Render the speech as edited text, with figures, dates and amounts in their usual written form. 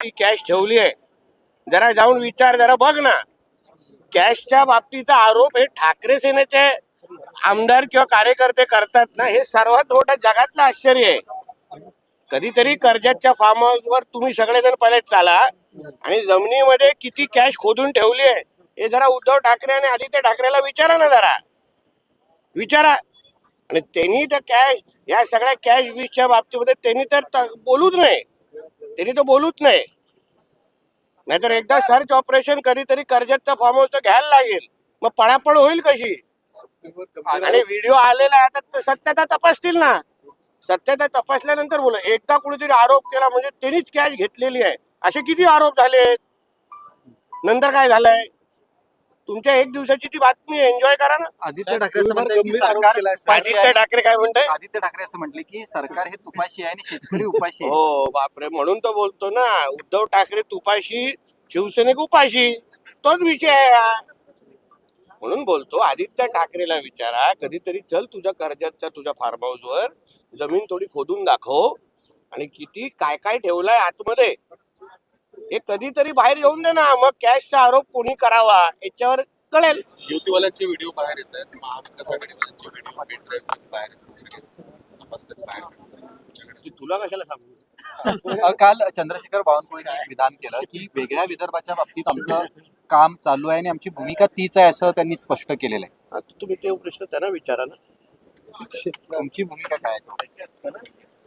ती कॅश ठेवली आहे, जरा जाऊन विचार, जरा बघ ना. कॅशच्या बाबतीचा आरोप हे ठाकरे सेनेचे आमदार किंवा कार्यकर्ते करतात ना, हे सर्वात मोठं जगातलं आश्चर्य आहे. कधीतरी कर्जतच्या फार्म हाऊसवर तुम्ही सगळेजण पहिले चाला आणि जमिनीमध्ये किती कॅश खोदून ठेवली आहे हे जरा उद्धव ठाकरे आणि आदित्य ठाकरेला विचारा ना, जरा विचारा. आणि त्यांनी तर कॅश, या सगळ्या कॅश वीसच्या बाबतीमध्ये त्यांनी तर बोलूच नाही, त्यांनी तर बोलूच नाही. नाहीतर एकदा सर्च ऑपरेशन कधीतरी कर्जतचं फार्म हाऊस घ्यायला लागेल, मग पळापळ होईल कशी. आणि व्हिडिओ आलेला आहे, आता सत्यता तपासतील ना. सत्यता तपासल्यानंतर बोला. एकदा कुणीतरी आरोप केला म्हणजे त्यांनीच कॅश घेतलेली आहे, असे किती आरोप झाले. नंतर काय झालंय, तुमच्या एक दिवसाची ती बातमी एन्जॉय करा ना. आदित्य ठाकरे असं म्हणतात की सरकार आदित्य ठाकरे काय म्हणताय, आदित्य ठाकरे असं म्हटले की सरकार हे तुपाशी आहे आणि शेतकरी उपाशी आहे. हो बापरे, म्हणून तर बोलतो ना, उद्धव ठाकरे तुपाशी, शिवसैनिक उपाशी, तोच विषय आहे हा. म्हणून बोलतो, आदित्य ठाकरेला विचारा कधीतरी, चल तुझ्या कर्जतच्या तुझ्या फार्म हाऊस वर जमीन थोडी खोदून दाखव आणि किती काय काय ठेवलंय आतमध्ये हे कधीतरी बाहेर येऊन दे ना. मग कॅशचा आरोप कोणी करावा याच्यावर कळेल. युतीवाल्यांचे व्हिडिओ बाहेर येत आहेत, महाविकास आघाडीवाल्यांचे व्हिडिओ पेन ड्राईव्ह बाहेर येतात, सगळे तपास कधी बाहेर पडतात. तुला कशाला सांगू. काल चंद्रशेखर बावनकुळेंनी एक विधान केलं की वेगळ्या विदर्भाच्या बाबतीत आमचं काम चालू आहे आणि आमची भूमिका तीच आहे असं त्यांनी स्पष्ट केलेलं आहे. आता तुम्ही ते प्रश्न त्यांना विचारा ना. तुमची भूमिका काय आहे?